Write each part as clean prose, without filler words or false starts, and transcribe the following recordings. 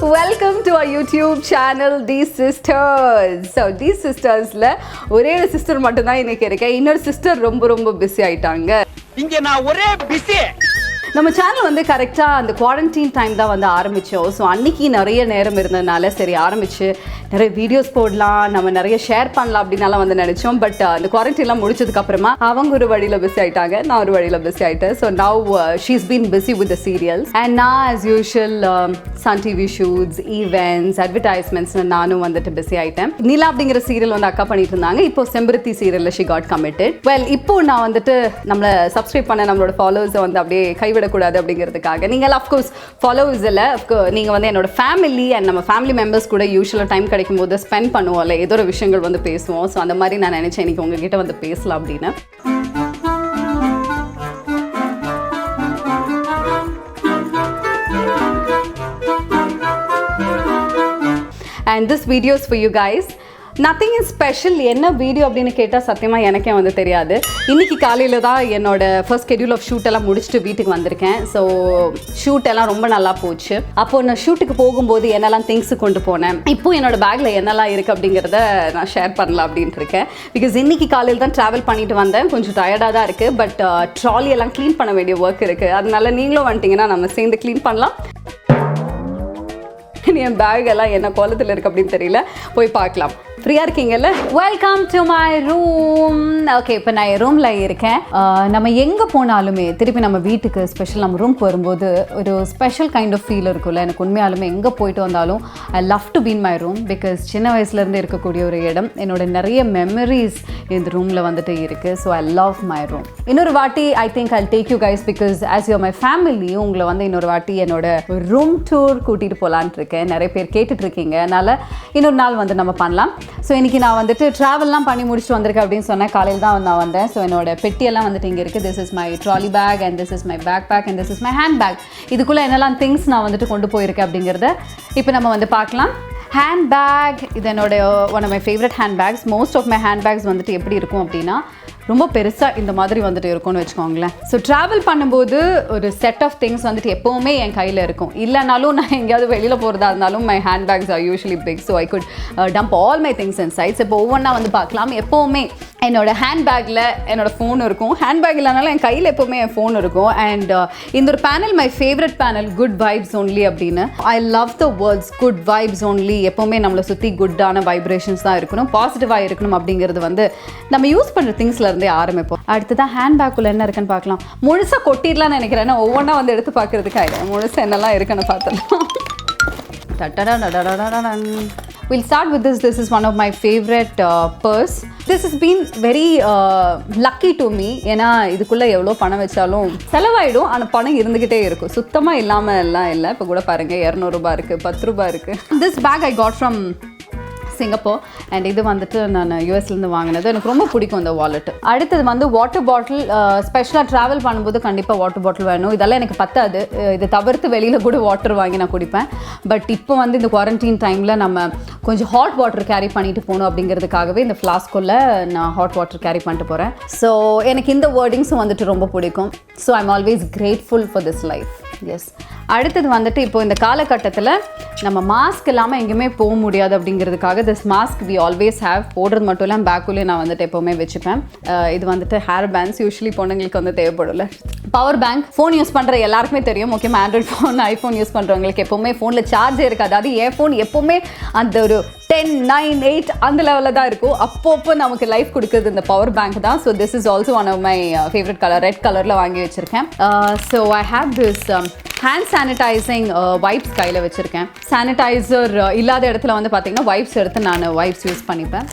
Welcome to our YouTube channel Dsisters. So Dsisters la ஒரே ஒரு sister மட்டும் தான் இன்னைக்கு இருக்கேன். இன்னொரு சிஸ்டர் ரொம்ப பிஸி ஆயிட்டாங்க. இங்க நான் ஒரே பிஸி. நம்ம சேனல் வந்து கரெக்டாக அந்த குவாரண்டைன் டைம் தான் வந்து ஆரம்பித்தோம். ஸோ அன்றைக்கி நிறைய நேரம் இருந்ததுனால சரி ஆரம்பித்து நிறைய வீடியோஸ் போடலாம், நம்ம நிறைய ஷேர் பண்ணலாம் அப்படின்னாலாம் வந்து நினச்சோம். பட் அந்த குவாரண்டைன்லாம் முடிச்சதுக்கப்புறமா அவங்க ஒரு வழியில் பிஸி ஆகிட்டாங்க, நான் ஒரு வழியில் பிஸி ஆகிட்டேன். So now she's been busy with the serials and நான் as usual Sun TV shoots, events, advertisements நானும் வந்துட்டு பிஸி ஆகிட்டேன். நிலா அப்படிங்கிற சீரியல் வந்து அக்கா பண்ணிட்டு இருந்தாங்க. இப்போ செம்பருத்தி சீரியலில் ஷி காட் கமிட்டட். வெல் இப்போ நான் வந்துட்டு நம்மளை சப்ஸ்கிரைப் பண்ண நம்மளோட ஃபாலோவர்ஸை வந்து அப்படியே கைவிடக்கூடாது அப்படிங்கிறதுக்காக நீங்கள் அஃப்கோர்ஸ் ஃபாலோவர்ஸ் இல்லை, நீங்கள் வந்து என்னோட ஃபேமிலி அண்ட் நம்ம ஃபேமிலி மெம்பர்ஸ் கூட யூஸ்வலாக டைம் கிடைக்கும் போது ஸ்பெண்ட் பண்ணுவோம்ல, ஏதோ ஒரு விஷயங்கள் வந்து பேசுவோம். ஸோ அந்த மாதிரி நான் நினச்சேன் இன்னைக்கு உங்ககிட்ட வந்து பேசலாம் அப்படின்னு. And this video is for you guys. Nothing is special. என்ன வீடியோ அப்படின்னு கேட்டால் சத்தியமாக எனக்கே வந்து தெரியாது. இன்றைக்கி காலையில் தான் என்னோட ஃபர்ஸ்ட் ஸ்கெடியூல் ஆஃப் ஷூட் எல்லாம் முடிச்சுட்டு வீட்டுக்கு வந்திருக்கேன். ஸோ ஷூட் எல்லாம் ரொம்ப நல்லா போச்சு. அப்போது நான் ஷூட்டுக்கு போகும்போது என்னெல்லாம் திங்ஸ் கொண்டு போனேன், இப்போ என்னோட பேக்கில் என்னெல்லாம் இருக்குது அப்படிங்கிறத நான் ஷேர் பண்ணலாம் அப்படின்ட்டு இருக்கேன். பிகாஸ் இன்றைக்கி காலையில் தான் ட்ராவல் பண்ணிட்டு வந்தேன். கொஞ்சம் டயர்டாக தான் இருக்குது. பட் ட்ராலி எல்லாம் க்ளீன் பண்ண வேண்டிய ஒர்க் இருக்குது. அதனால நீங்களும் வந்துட்டிங்கன்னா நம்ம சேர்ந்து க்ளீன் பண்ணலாம். என் பேக் எல்லாம் என்ன கோலத்தில் இருக்குது அப்படின்னு தெரியல, போய் பார்க்கலாம். ஃப்ரீயாக இருக்கீங்கல்ல? Welcome to my room. Okay, இப்போ நான் என் ரூமில் இருக்கேன். நம்ம எங்கே போனாலுமே திருப்பி நம்ம வீட்டுக்கு ஸ்பெஷல் நம்ம ரூம்க்கு வரும்போது ஒரு ஸ்பெஷல் கைண்ட் ஆஃப் ஃபீல் இருக்கும்ல. எனக்கு உண்மையாலுமே எங்கே போயிட்டு வந்தாலும் I love to be in my room. Because சின்ன வயசுலேருந்து இருக்கக்கூடிய ஒரு இடம், என்னோட நிறைய மெமரிஸ் இந்த ரூமில் வந்துட்டு இருக்குது. So I love my room. இன்னொரு வாட்டி I think I take you guys because as you're my family உங்களை வந்து இன்னொரு வாட்டி என்னோட ரூம் டூர் கூட்டிகிட்டு போகலான்ட்டு இருக்கேன். நிறைய பேர் கேட்டுட்ருக்கீங்க, அதனால் இன்னொரு நாள் வந்து நம்ம பண்ணலாம். ஸோ இன்றைக்கி நான் வந்துட்டு ட்ராவல்லாம் பண்ணி முடிச்சுட்டு வந்திருக்கேன் அப்படின்னு சொன்னேன். காலையில் தான் நான் வந்தேன். ஸோ என்னோட பெட்டியெல்லாம் வந்துட்டு இங்கே இருக்குது. This is my trolley bag and this is my backpack and this is my hand bag. இதுக்குள்ளே என்னெல்லாம் திங்ஸ் நான் வந்துட்டு கொண்டு போயிருக்கேன் அப்படிங்கிறத இப்போ நம்ம வந்து பார்க்கலாம். ஹேண்ட் பேக் இது என்னோட one of my favourite handbags. Most of my handbags வந்துட்டு எப்படி இருக்கும் அப்படின்னா ரொம்ப பெருசாக இந்த மாதிரி வந்துட்டு இருக்கும்னு வச்சுக்கோங்களேன். ஸோ ட்ராவல் பண்ணும்போது ஒரு செட் ஆஃப் திங்ஸ் வந்துட்டு எப்போவுமே என் கையில் இருக்கும். இல்லைனாலும் நான் எங்கேயாவது வெளியில் போகிறதா இருந்தாலும் my handbags are usually big. So I could dump all my things in sides. இப்போ ஒவ்வொன்றா வந்து பார்க்கலாம். எப்போவுமே என்னோட ஹேண்ட் பேக்கில் என்னோட ஃபோன் இருக்கும். ஹேண்ட் பேக் இல்லைனாலும் என் கையில் எப்போவுமே என் ஃபோன் இருக்கும். அண்ட் இந்த ஒரு panel my favourite panel, good vibes only அப்படின்னு. I love the words good vibes only. எப்போவுமே நம்மளை சுற்றி குட்டான வைப்ரேஷன்ஸ் தான் இருக்கணும், பாசிட்டிவாக இருக்கணும் அப்படிங்கிறது வந்து நம்ம யூஸ் பண்ணுற திங்ஸில் இருந்தே ஆரம்பிப்போம். அடுத்ததான் ஹேண்ட் பேக்குள்ள என்ன இருக்குன்னு பார்க்கலாம். முழுசாக கொட்டிடலாம்னு நினைக்கிறேன். ஏன்னா ஒவ்வொன்றா வந்து எடுத்து பார்க்கறதுக்கு ஆயிடும். முழுசாக என்னெல்லாம் இருக்குன்னு பார்த்துடலாம். We'll start with this. This is one of my favorite purse. This has been very lucky to me. ஏன்னா இதுக்குள்ளே எவ்வளோ பணம் வச்சாலும் செலவாயிடும், ஆனால் பணம் இருந்துக்கிட்டே இருக்கும். சுத்தமாக இல்லாமல் எல்லாம் இல்லை. இப்போ கூட பாருங்கள், 200 ரூபாய் இருக்குது, 10 ரூபாய் இருக்குது. This bag I got from Singapore and இது வந்துட்டு நான் யூஎஸ்லேருந்து வாங்கினது. எனக்கு ரொம்ப பிடிக்கும் இந்த வாலெட். அடுத்தது வந்து வாட்டர் பாட்டில். ஸ்பெஷலாக ட்ராவல் பண்ணும்போது கண்டிப்பாக வாட்டர் பாட்டில் வேணும். இதெல்லாம் எனக்கு பத்தாது. இதை தவிர்த்து வெளியில் கூட வாட்டர் வாங்கி நான் குடிப்பேன். பட் இப்போ வந்து இந்த குவாரண்டைன் டைமில் நம்ம கொஞ்சம் ஹாட் வாட்டர் கேரி பண்ணிட்டு போகணும் அப்படிங்கிறதுக்காகவே இந்த ஃப்ளாஸ்குள்ளே நான் ஹாட் வாட்டர் கேரி பண்ணிட்டு போகிறேன். ஸோ எனக்கு இந்த வேர்டிங்ஸும் வந்துட்டு ரொம்ப பிடிக்கும். So I am always grateful for this life. Yes. அடுத்தது வந்துட்டு இப்போ இந்த காலகட்டத்தில் நம்ம மாஸ்க் இல்லாமல் எங்கேயுமே போக முடியாது அப்படிங்கிறதுக்காக this mask we always have. போடுறது மட்டும் இல்லை, பேக்குள்ளேயே நான் வந்துட்டு எப்போவுமே வச்சுப்பேன். இது வந்துட்டு ஹேர் பேண்ட்ஸ் யூஸ்வலி பொண்ணுங்களுக்கு வந்து தேவைப்படும்ல. Power bank. ஃபோன் யூஸ் பண்ணுற எல்லாருக்குமே தெரியும், முக்கியமாக ஆண்ட்ராய்ட் ஃபோன், ஐஃபோன் யூஸ் பண்ணுறவங்களுக்கு எப்போவுமே ஃபோனில் சார்ஜே இருக்காது. அது என் ஃபோன் எப்போவுமே அந்த ஒரு 10, 9, 8 அந்த லெவலில் தான் இருக்கும். அப்பப்போ நமக்கு லைஃப் கொடுக்குறது இந்த பவர் பேங்க் தான். So this is also one of my favourite colour. Red கலரில் வாங்கி வச்சுருக்கேன். So I have this hand sanitising wipes கையில் வச்சுருக்கேன். சானிடைசர் இல்லாத இடத்துல வந்து பார்த்திங்கன்னா வைப்ஸ் எடுத்து நான் வைப்ஸ் யூஸ் பண்ணிப்பேன்.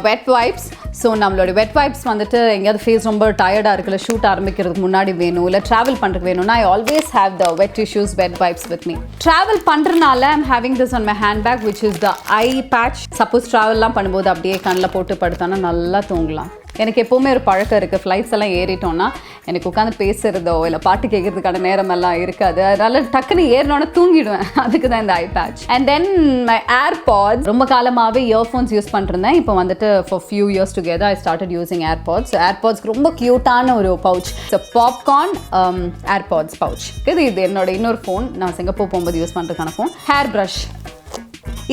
Wet wipes. ஸோ நம்மளோட வெட் வைப்ஸ் வந்துட்டு எங்கேயாவது ஃபேஸ் ரொம்ப டயர்டாக இருக்குல்ல, ஷூட் ஆரம்பிக்கிறதுக்கு முன்னாடி வேணும், இல்லை ட்ராவல் பண்ணுறதுக்கு வேணும்னா I always have the wet tissues, wet wipes with me. Travel பண்ணுறதுனால I'm having this on my hand bag which is the eye patch. Suppose ட்ராவல்லாம் பண்ணும்போது அப்படியே கண்ணில் போட்டு படுத்தோன்னா நல்லா தூங்கலாம். எனக்கு எப்போவுமே ஒரு பழக்கம் இருக்குது, ஃப்ளைட்ஸ் எல்லாம் ஏறிட்டோன்னா எனக்கு உட்காந்து பேசுகிறதோ இல்லை பாட்டு கேட்குறதுக்கான நேரமெல்லாம் இருக்காது. அதனால டக்குன்னு ஏறினோன்னா தூங்கிடுவேன். அதுக்கு தான் இந்த eye patch. And then my AirPods. ரொம்ப காலமாகவே இயர்ஃபோன்ஸ் யூஸ் பண்ணிருந்தேன். இப்போ வந்துட்டு for few years together I started using AirPods. ஏர்பாட்ஸ்க்கு ரொம்ப க்யூட்டான ஒரு pouch. So popcorn AirPods pouch. இது என்னோட இன்னொரு ஃபோன், நான் சிங்கப்பூர் போகும்போது யூஸ் பண்ணுறதுக்கான ஃபோன். ஹேர் ப்ரஷ்,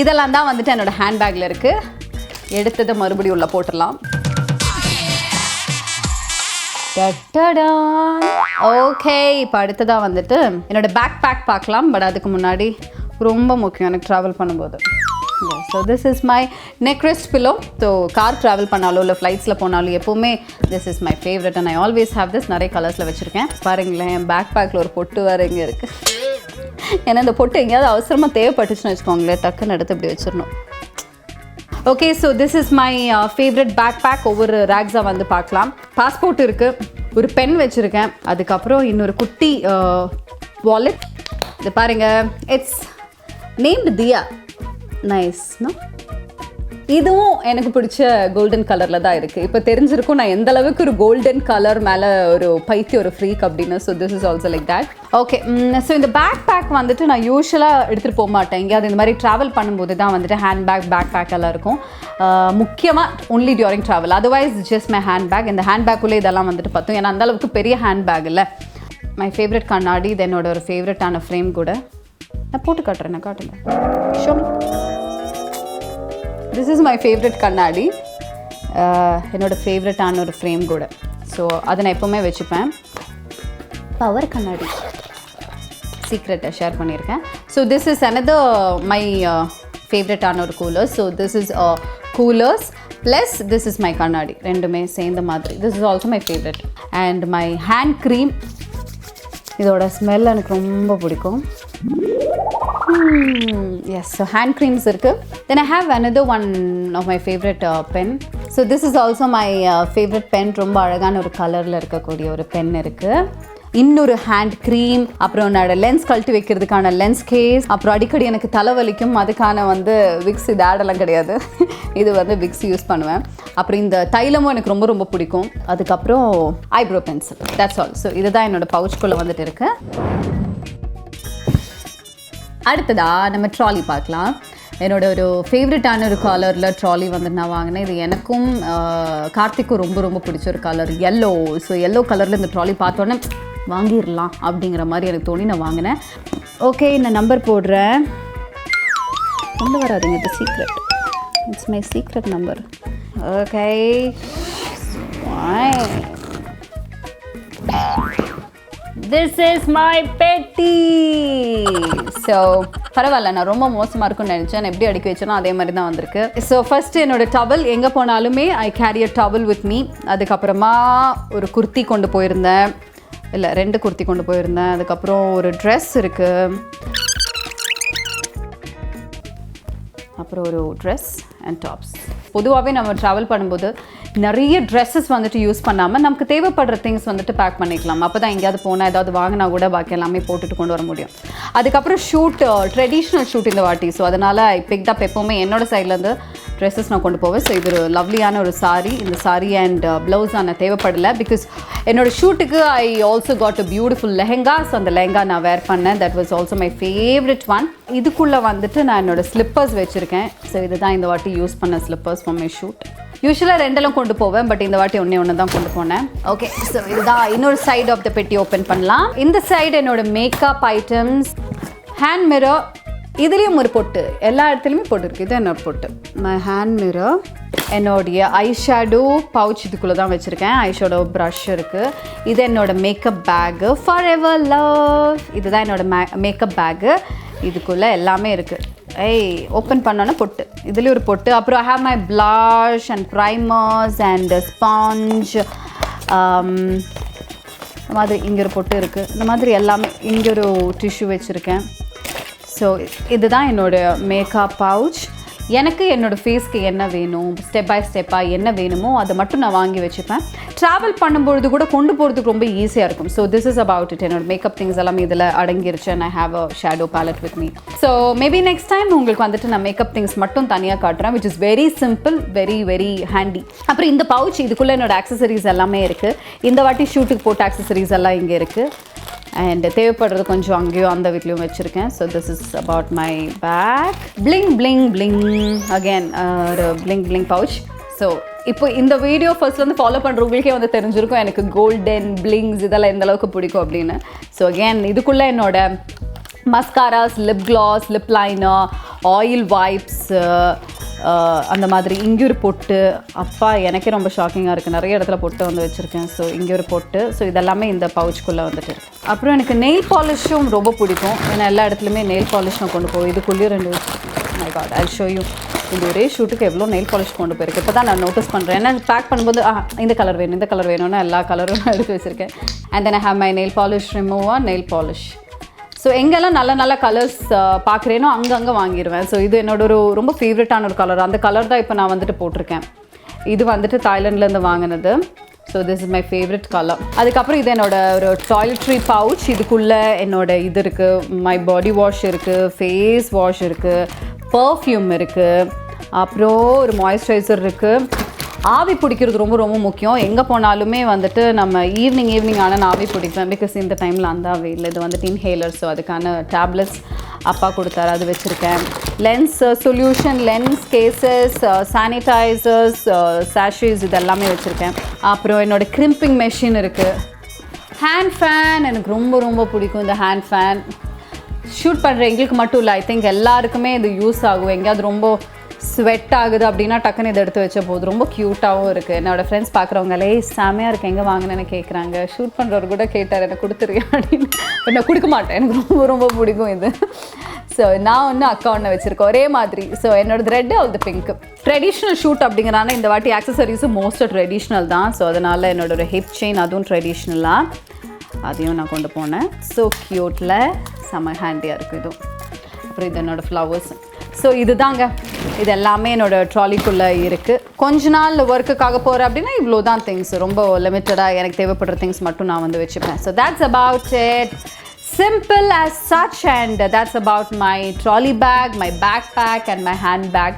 இதெல்லாம் தான் வந்துட்டு என்னோட ஹேண்ட்பேக்கில் இருக்குது. எடுத்ததை மறுபடியும் உள்ள போட்டுடலாம். ஓகே, இப்போ அடுத்ததாக வந்துட்டு என்னோட பேக் பேக் பார்க்கலாம். பட் அதுக்கு முன்னாடி ரொம்ப முக்கியம் எனக்கு ட்ராவல் பண்ணும்போது. So this is my neck rest pillow. So car travel பண்ணாலும் இல்லை ஃப்ளைட்ஸில் போனாலும் எப்போவுமே this is my favourite and I always have this. நிறைய கலர்ஸில் வச்சுருக்கேன். பாருங்களேன், என் பேக் பேக்கில் ஒரு பொட்டு வேறு இங்கே இருக்குது. ஏன்னா இந்த பொட்டு எங்கேயாவது அவசரமாக தேவைப்பட்டுச்சுன்னு வச்சுக்கோங்களேன், டக்குன்னு எடுத்து இப்படி வச்சிடணும். Okay, so this is my favourite backpack. ஒவ்வொரு ரேக்ஸாக வந்து பார்க்கலாம். பாஸ்போர்ட் இருக்குது, ஒரு பென் வச்சுருக்கேன், அதுக்கப்புறம் இன்னொரு குட்டி வாலெட். இது பாருங்கள், it's named Diya. Nice no? இதுவும் எனக்கு பிடிச்ச கோல்டன் கலரில் தான் இருக்குது. இப்போ தெரிஞ்சிருக்கும் நான் எந்த அளவுக்கு ஒரு கோல்டன் கலர் மேலே ஒரு பைத்தியம், ஒரு ஃப்ரீக் அப்படின்னு. So this is also like that. Okay, so இந்த பேக் பேக் வந்துட்டு நான் யூஸ்வலாக எடுத்துகிட்டு போக மாட்டேன். எங்கேயாவது இந்த மாதிரி ட்ராவல் பண்ணும்போது தான் வந்துட்டு ஹேண்ட் பேக் பேக் எல்லாம் இருக்கும். முக்கியமாக only during travel. Otherwise just my hand bag. இந்த ஹேண்ட் பேக்குள்ளே இதெல்லாம் வந்துட்டு பார்த்தோம். ஏன்னா அந்தளவுக்கு பெரிய ஹேண்ட் பேக் இல்லை. மை ஃபேவரட் கண்ணாடி, இது என்னோட ஒரு ஃபேவரட்டான ஃப்ரேம் கூட. நான் போட்டு காட்டுறேன், நான் காட்டுங்க. Show me. This is my favourite கண்ணாடி, என்னோட ஃபேவரட்டான ஒரு ஃப்ரேம் கூட. ஸோ அதை நான் எப்போவுமே வச்சுப்பேன். பவர் கண்ணாடி சீக்ரெட்டை ஷேர் பண்ணியிருக்கேன். So this is another my ஃபேவரட்டான ஒரு coolers. So this is coolers plus this is my கண்ணாடி, ரெண்டுமே சேர்ந்த மாதிரி. This is also my favourite. And my hand cream, இதோட ஸ்மெல் எனக்கு ரொம்ப பிடிக்கும். Yes, so hand creams irukku. Then I have another one of my favorite pen. So this is also my favorite pen. ரொம்ப அழகான ஒரு கலரில் இருக்கக்கூடிய ஒரு பென் இருக்குது. இன்னொரு ஹேண்ட் க்ரீம், அப்புறம் என்னோட லென்ஸ் கழட்டி வைக்கிறதுக்கான லென்ஸ் கேஸ், அப்புறம் அடிக்கடி எனக்கு தலைவலிக்கும், அதுக்கான வந்து விக்ஸ். இது ஆடெல்லாம் கிடையாது, இது வந்து விக்ஸ் யூஸ் பண்ணுவேன். அப்புறம் இந்த தைலமும் எனக்கு ரொம்ப ரொம்ப பிடிக்கும். அதுக்கப்புறம் eyebrow pencil, that's all. So இதுதான் என்னோட பவுச்சுக்குள்ளே வந்துட்டு இருக்கு. அடுத்ததா நம்ம ட்ராலி பார்க்கலாம். என்னோட ஒரு ஃபேவரட்டான ஒரு கலரில் ட்ராலி வந்து நான் வாங்கினேன். இது எனக்கும் கார்த்திக்கும் ரொம்ப ரொம்ப பிடிச்ச ஒரு கலர், எல்லோ. ஸோ எல்லோ கலரில் இந்த ட்ராலி பார்த்தோன்னே வாங்கிடலாம் அப்படிங்கிற மாதிரி எனக்கு தோணி நான் வாங்கினேன். ஓகே, நான் நம்பர் போடுறேன். கொண்டு வராதுங்க, இது secret. It's my secret number. Okay, this is my petty. So பரவாயில்ல, நான் ரொம்ப மோசமாக இருக்குன்னு நினச்சேன். நான் எப்படி அடுக்கி வச்சேனோ அதே மாதிரி தான் வந்திருக்கு. ஸோ ஃபஸ்ட்டு என்னோட டவல், எங்கே போனாலுமே ஐ carry a towel with me. அதுக்கப்புறமா ஒரு குர்த்தி கொண்டு போயிருந்தேன், இல்லை 2 குர்த்தி கொண்டு போயிருந்தேன். அதுக்கப்புறம் ஒரு ட்ரெஸ் இருக்குது, அப்புறம் ஒரு ட்ரெஸ் அண்ட் டாப்ஸ். பொதுவாகவே நம்ம ட்ராவல் பண்ணும்போது நிறைய ட்ரெஸ்ஸஸ் வந்துட்டு யூஸ் பண்ணாமல் நமக்கு தேவைப்படுற திங்ஸ் வந்துட்டு பேக் பண்ணிக்கலாம். அப்போ தான் எங்கேயாவது போனால் ஏதாவது வாங்கினா கூட பாக்கி எல்லாமே போட்டுட்டு கொண்டு வர முடியும். அதுக்கப்புறம் ஷூட், ட்ரெடிஷ்னல் ஷூட் இந்த வாட்டி. ஸோ அதனால் ஐ பிக்ட் அப் எப்போவுமே என்னோட சைட்லேருந்து ட்ரெஸ்ஸஸ் நான் கொண்டு போவேன். ஸோ இது ஒரு லவ்லியான ஒரு சாரீ. இந்த சாரீ அண்ட் ப்ளவுஸ் நான் தேவைப்படலை, பிகாஸ் என்னோடய ஷூட்டுக்கு I also got a beautiful lehenga. So அந்த லெஹெங்கா நான் வேர் பண்ணேன். That was also my favourite one. இதுக்குள்ளே வந்துட்டு நான் என்னோடய ஸ்லிப்பர்ஸ் வச்சுருக்கேன். ஸோ இதுதான் இந்த வாட்டி யூஸ் பண்ண ஸ்லிப்பர்ஸ் ஃபார் மை ஷூட். யூஸ்வலாக 2 கொண்டு போவேன், பட் இந்த வாட்டி ஒன்று தான் கொண்டு போனேன். ஓகே, ஸோ இதுதான் இன்னொரு சைடு ஆஃப் த பெட்டி. ஓப்பன் பண்ணலாம். இந்த சைடு என்னோட மேக்கப் ஐட்டம்ஸ், ஹேண்ட் மிரர், இதுலேயும் ஒரு பொட்டு, எல்லா இடத்துலையுமே பொட்டு இருக்குது. இது என்னோட பொட்டு, மை ஹேண்ட் மிரர். என்னுடைய ஐ ஷேடோ பவுச் இதுக்குள்ளே தான் வச்சுருக்கேன். ஐ ஷேடோ ப்ரஷ் இருக்குது. இது என்னோட makeup bag, forever love. இதுதான் என்னோட மேக்கப் பேக்கு. இதுக்குள்ளே எல்லாமே இருக்குது. ஓப்பன் பண்ணோன்னா பொட்டு, இதுலேயும் ஒரு பொட்டு. அப்புறம் I have my flash and primers and sponge. இந்த மாதிரி இங்கே ஒரு பொட்டு இருக்குது. இந்த மாதிரி எல்லாமே. இங்கே ஒரு டிஷ்யூ வச்சுருக்கேன். ஸோ இதுதான் என்னோடய மேக்கப் பவுச். எனக்கு என்னோட ஃபேஸ்க்கு என்ன வேணும், ஸ்டெப் பை ஸ்டெப்பாக என்ன வேணுமோ அதை மட்டும் நான் வாங்கி வச்சுப்பேன். ட்ராவல் பண்ணும்பொழுது கூட கொண்டு போகிறதுக்கு ரொம்ப ஈஸியாக இருக்கும். So this is about it. என்னோட மேக்கப் திங்ஸ் எல்லாமே இதில் அடங்கிருச்சு. And I have a shadow palette with me. So maybe next time உங்களுக்கு வந்துட்டு நான் மேக்கப் திங்ஸ் மட்டும் தனியாக காட்டுறேன், which is very simple, very very handy. அப்புறம் இந்த பவுச், இதுக்குள்ளே என்னோட ஆக்சசரிஸ் எல்லாமே இருக்குது. இந்த வாட்டி ஷூட்டுக்கு போட்ட ஆக்சசரிஸ் எல்லாம் இங்கே இருக்குது. அண்ட் தேவைப்படுறது கொஞ்சம் அங்கேயும் அந்த வீட்லேயும் வச்சுருக்கேன். So this is about my bag. Bling bling bling, again ஒரு பிளிங் பிளிங் பவுச். ஸோ இப்போ இந்த வீடியோ ஃபர்ஸ்ட்லேருந்து ஃபாலோ பண்ணுறவங்களுக்கே வந்து தெரிஞ்சிருக்கும் எனக்கு கோல்டன் பிளிங்ஸ் இதெல்லாம் எந்த அளவுக்கு பிடிக்கும் அப்படின்னு. ஸோ அகேன் இதுக்குள்ளே என்னோட mascaras, lip gloss, lip liner, oil wipes, அந்த மாதிரி இங்கே ஒரு பொட்டு. அப்பா எனக்கே ரொம்ப ஷாக்கிங்காக இருக்குது, நிறைய இடத்துல பொட்டு வந்து வச்சுருக்கேன். ஸோ இங்கே ஒரு பொட்டு. ஸோ இதெல்லாமே இந்த பவுச்சுக்குள்ளே வந்துட்டு இருக்கு. அப்புறம் எனக்கு நெயில் பாலிஷும் ரொம்ப பிடிக்கும். ஏன்னா எல்லா இடத்துலையுமே நெயில் பாலிஷ் நான் கொண்டு போய் இதுக்குள்ளேயும் 2 my god I show you. இந்த ஒரே ஷூட்டுக்கு எவ்வளோ நெயில் பாலிஷ் கொண்டு போயிருக்கு இப்போ தான் நான் நோட்டீஸ் பண்ணுறேன். ஏன்னா பேக் பண்ணும்போது இந்த கலர் வேணும், இந்த கலர் வேணும்னு எல்லா கலரும் எடுத்து வச்சுருக்கேன். And then I have my nail polish remover, nail polish. So எங்கெல்லாம் நல்ல நல்ல கலர்ஸ் பார்க்குறேனோ அங்கங்கே வாங்கிடுவேன். ஸோ இது என்னோட ரொம்ப ஃபேவரட்டான ஒரு கலர். அந்த கலர் தான் இப்போ நான் வந்துட்டு போட்டிருக்கேன். இது வந்துட்டு தாய்லாண்ட்லேருந்து வாங்கினது. So this is my favourite colour. அதுக்கப்புறம் இது என்னோட ஒரு டாய்லெட்ரி பவுச். இதுக்குள்ளே என்னோட இது இருக்குது, மை பாடி வாஷ் இருக்குது, ஃபேஸ் வாஷ் இருக்குது, பர்ஃப்யூம் இருக்குது, அப்புறம் ஒரு மாய்ஸ்சரைசர் இருக்குது. ஆவி பிடிக்கிறது ரொம்ப ரொம்ப முக்கியம். எங்கே போனாலுமே வந்துட்டு நம்ம ஈவினிங் ஆனால் நான் ஆவி பிடிப்பேன். பிகாஸ் இந்த டைமில் அந்த ஆவி இல்லை. இது வந்துட்டு இன்ஹேலர். ஸோ அதுக்கான டேப்லெட்ஸ் அப்பா கொடுத்தாரு, அது வச்சுருக்கேன். Lens solution, lens cases, sanitisers, சாஷேஸ் இதெல்லாமே வச்சுருக்கேன். அப்புறம் என்னோடய கிரிம்பிங் மெஷின் இருக்குது. ஹேண்ட் ஃபேன் எனக்கு ரொம்ப ரொம்ப பிடிக்கும். இந்த ஹேண்ட் ஃபேன் ஷூட் பண்ணுற எங்களுக்கு மட்டும் இல்லை, ஐ திங்க் எல்லாருக்குமே இது யூஸ் ஆகும். எங்கேயாவது ரொம்ப ஸ்வெட் ஆகுது அப்படின்னா டக்குன்னு இதை எடுத்து வச்ச போது ரொம்ப க்யூட்டாகவும் இருக்குது. என்னோடய ஃப்ரெண்ட்ஸ் பார்க்குறவங்களே செமையாக இருக்குது, எங்கே வாங்கினேன்னு கேட்குறாங்க. ஷூட் பண்ணுறவர் கூட கேட்டார் எனக்கு கொடுத்துருக்கேன் அப்படின்னு. பட் நான் கொடுக்க மாட்டேன், எனக்கு ரொம்ப ரொம்ப பிடிக்கும் இது. ஸோ நான் ஒன்று அக்கா ஒன்று வச்சுருக்கேன் ஒரே மாதிரி. ஸோ என்னோடது ரெட், அவளது பிங்க். ட்ரெடிஷ்னல் ஷூட் அப்படிங்கிறனால இந்த வாட்டி ஆக்சசரிஸும் மோஸ்ட்டாக ட்ரெடிஷ்னல் தான். ஸோ அதனால் என்னோட ஒரு ஹிப் செயின் அதுவும் ட்ரெடிஷ்னலாக, அதையும் நான் கொண்டு போனேன். ஸோ க்யூட்டில் செம்ம ஹேண்டியாக இருக்குது இதுவும். அப்புறம் இது என்னோடய ஃப்ளவர்ஸ். ஸோ இதுதாங்க, இது எல்லாமே என்னோடய ட்ராலிக்குள்ளே இருக்குது. கொஞ்ச நாள் ஒர்க்குக்காக போகிறேன் அப்படின்னா இவ்வளோ தான் திங்ஸ். ரொம்ப லிமிட்டடாக எனக்கு தேவைப்படுற திங்ஸ் மட்டும் நான் வந்து வச்சுப்பேன். So that's about it. Simple as such, and that's about my trolley bag, my backpack and my handbag.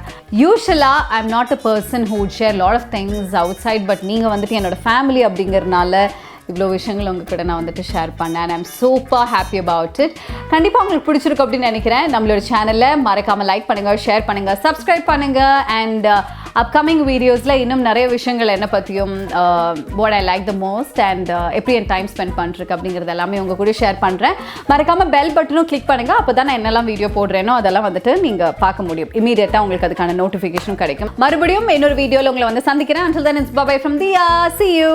Usually I'm not a person who would share a lot of things outside, but நீங்கள் வந்துட்டு என்னோட family அப்படிங்கிறதுனால இவ்வளோ விஷயங்கள் உங்ககிட்ட நான் வந்துட்டு share பண்ணேன். And I'm super happy about it. கண்டிப்பாக உங்களுக்கு பிடிச்சிருக்கும் அப்படின்னு நினைக்கிறேன். நம்மளோட சேனலில் மறக்காமல் லைக் பண்ணுங்கள், ஷேர் பண்ணுங்கள், சப்ஸ்கிரைப் பண்ணுங்கள். அண்ட் அப்கமிங் வீடியோஸில் இன்னும் நிறைய விஷயங்கள் என்னை பற்றியும் what I like the most and எப்படி என் டைம் ஸ்பெண்ட் பண்ணிருக்கு அப்படிங்கிறது எல்லாமே உங்கள் கூட ஷேர் பண்ணுறேன். மறக்காமல் பெல் பட்டனும் கிளிக் பண்ணுங்கள். அப்போ தான் நான் என்னெல்லாம் வீடியோ போடுறேனோ அதெல்லாம் வந்துட்டு நீங்கள் பார்க்க முடியும். இமீடியட்டாக உங்களுக்கு அதுக்கான நோட்டிஃபிகேஷன் கிடைக்கும். மறுபடியும் இன்னொரு வீடியோவில் உங்களை வந்து சந்திக்கிறேன். Until then, it's bye-bye from Diya. See you.